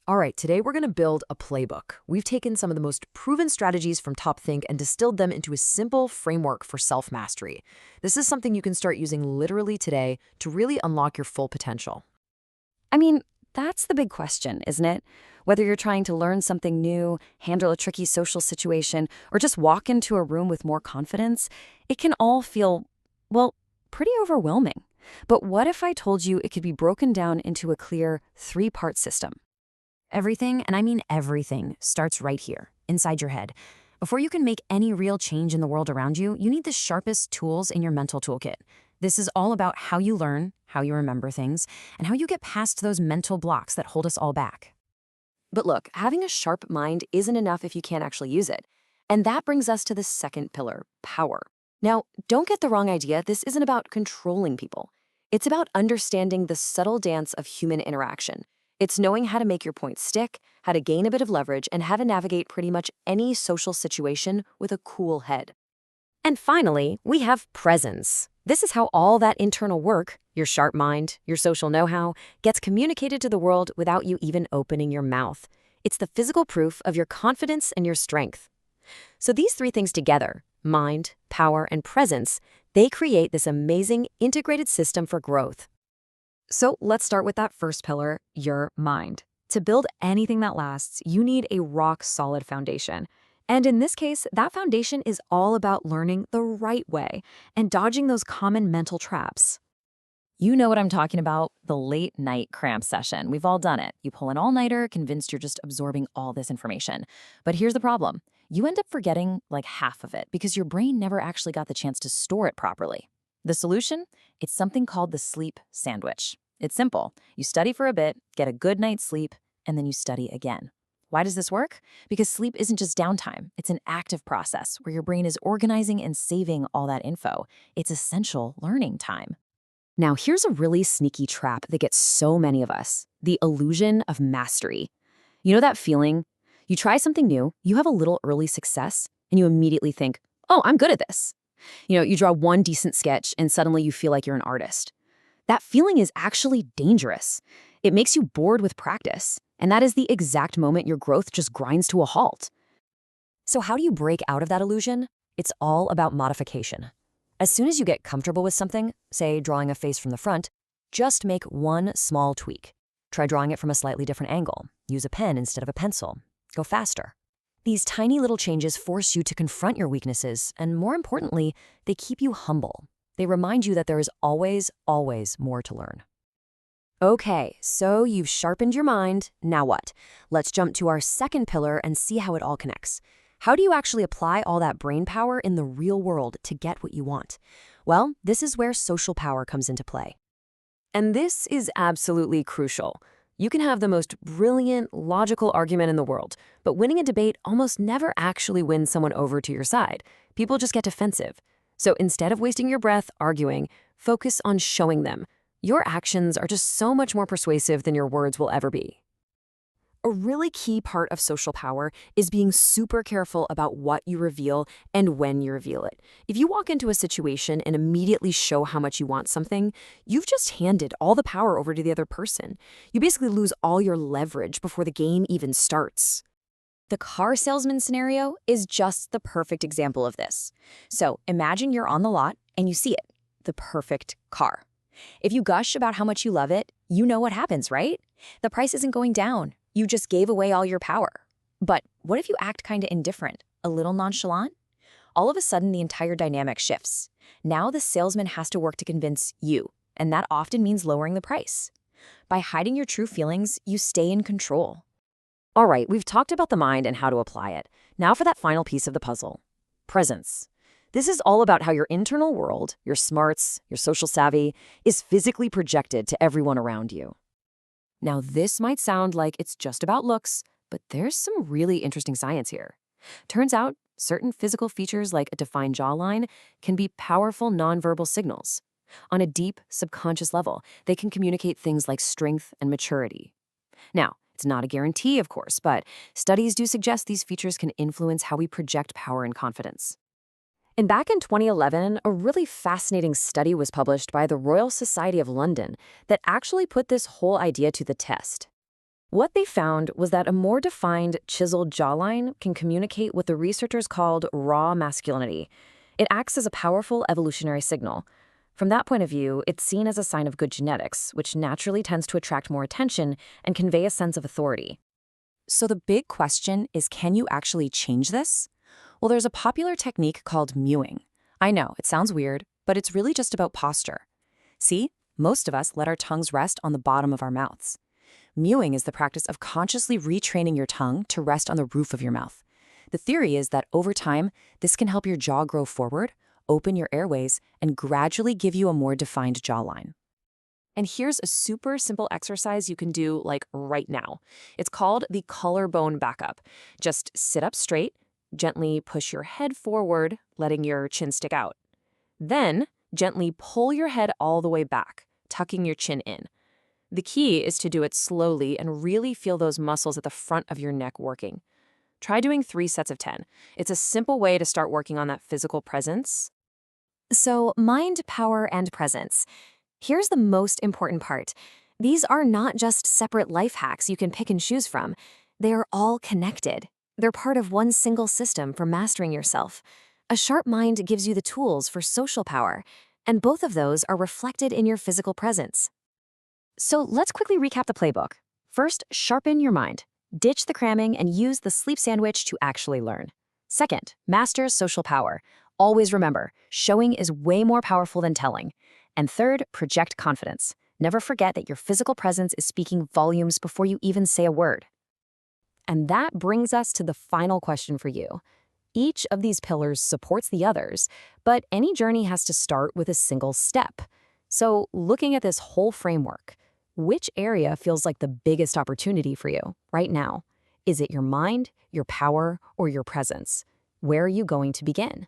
All right, today we're going to build a playbook. We've taken some of the most proven strategies from Top Think and distilled them into a simple framework for self-mastery. This is something you can start using literally today to really unlock your full potential. I mean, that's the big question, isn't it? Whether you're trying to learn something new, handle a tricky social situation, or just walk into a room with more confidence, it can all feel, well, pretty overwhelming. But what if I told you it could be broken down into a clear three-part system? Everything, and I mean everything, starts right here, inside your head. Before you can make any real change in the world around you, you need the sharpest tools in your mental toolkit. This is all about how you learn, how you remember things, and how you get past those mental blocks that hold us all back. But look, having a sharp mind isn't enough if you can't actually use it. And that brings us to the second pillar, power. Now, don't get the wrong idea, this isn't about controlling people. It's about understanding the subtle dance of human interaction. It's knowing how to make your point stick, how to gain a bit of leverage, and how to navigate pretty much any social situation with a cool head. And finally, we have presence. This is how all that internal work, your sharp mind, your social know-how, gets communicated to the world without you even opening your mouth. It's the physical proof of your confidence and your strength. So these three things together, mind, power, and presence, they create this amazing integrated system for growth. So let's start with that first pillar, your mind. To build anything that lasts, you need a rock-solid foundation. And in this case, that foundation is all about learning the right way and dodging those common mental traps. You know what I'm talking about, the late night cram session. We've all done it. You pull an all-nighter, convinced you're just absorbing all this information. But here's the problem. You end up forgetting like half of it because your brain never actually got the chance to store it properly. The solution? It's something called the sleep sandwich. It's simple. You study for a bit, get a good night's sleep, and then you study again. Why does this work? Because sleep isn't just downtime. It's an active process where your brain is organizing and saving all that info. It's essential learning time. Now, here's a really sneaky trap that gets so many of us, the illusion of mastery. You know that feeling? You try something new, you have a little early success, and you immediately think, oh, I'm good at this. You draw one decent sketch, and suddenly you feel like you're an artist. That feeling is actually dangerous. It makes you bored with practice, and that is the exact moment your growth just grinds to a halt. So how do you break out of that illusion? It's all about modification. As soon as you get comfortable with something, say drawing a face from the front, just make one small tweak. Try drawing it from a slightly different angle. Use a pen instead of a pencil. Go faster. These tiny little changes force you to confront your weaknesses, and more importantly, they keep you humble. They remind you that there is always, always more to learn. Okay, so you've sharpened your mind. Now what? Let's jump to our second pillar and see how it all connects. How do you actually apply all that brain power in the real world to get what you want? Well, this is where social power comes into play. And this is absolutely crucial. You can have the most brilliant, logical argument in the world, but winning a debate almost never actually wins someone over to your side. People just get defensive. So instead of wasting your breath arguing, focus on showing them. Your actions are just so much more persuasive than your words will ever be. A really key part of social power is being super careful about what you reveal and when you reveal it. If you walk into a situation and immediately show how much you want something, you've just handed all the power over to the other person. You basically lose all your leverage before the game even starts. The car salesman scenario is just the perfect example of this. So imagine you're on the lot and you see it, the perfect car. If you gush about how much you love it, you know what happens, right? The price isn't going down. You just gave away all your power. But what if you act kind of indifferent, a little nonchalant? All of a sudden, the entire dynamic shifts. Now the salesman has to work to convince you, and that often means lowering the price. By hiding your true feelings, you stay in control. All right, we've talked about the mind and how to apply it. Now for that final piece of the puzzle, presence. This is all about how your internal world, your smarts, your social savvy, is physically projected to everyone around you. Now, this might sound like it's just about looks, but there's some really interesting science here. Turns out, certain physical features like a defined jawline can be powerful nonverbal signals. On a deep, subconscious level, they can communicate things like strength and maturity. Now, it's not a guarantee, of course, but studies do suggest these features can influence how we project power and confidence. And back in 2011, a really fascinating study was published by the Royal Society of London that actually put this whole idea to the test. What they found was that a more defined, chiseled jawline can communicate what the researchers called raw masculinity. It acts as a powerful evolutionary signal. From that point of view, it's seen as a sign of good genetics, which naturally tends to attract more attention and convey a sense of authority. So the big question is, can you actually change this? Well, there's a popular technique called mewing. I know, it sounds weird, but it's really just about posture. See, most of us let our tongues rest on the bottom of our mouths. Mewing is the practice of consciously retraining your tongue to rest on the roof of your mouth. The theory is that over time, this can help your jaw grow forward, open your airways, and gradually give you a more defined jawline. And here's a super simple exercise you can do like right now. It's called the collarbone backup. Just sit up straight, gently push your head forward, letting your chin stick out. Then, gently pull your head all the way back, tucking your chin in. The key is to do it slowly and really feel those muscles at the front of your neck working. Try doing 3 sets of 10. It's a simple way to start working on that physical presence. So, mind, power, and presence. Here's the most important part. These are not just separate life hacks you can pick and choose from. They are all connected. They're part of one single system for mastering yourself. A sharp mind gives you the tools for social power, and both of those are reflected in your physical presence. So let's quickly recap the playbook. First, sharpen your mind. Ditch the cramming and use the sleep sandwich to actually learn. Second, master social power. Always remember, showing is way more powerful than telling. And third, project confidence. Never forget that your physical presence is speaking volumes before you even say a word. And that brings us to the final question for you. Each of these pillars supports the others, but any journey has to start with a single step. So looking at this whole framework, which area feels like the biggest opportunity for you right now? Is it your mind, your power, or your presence? Where are you going to begin?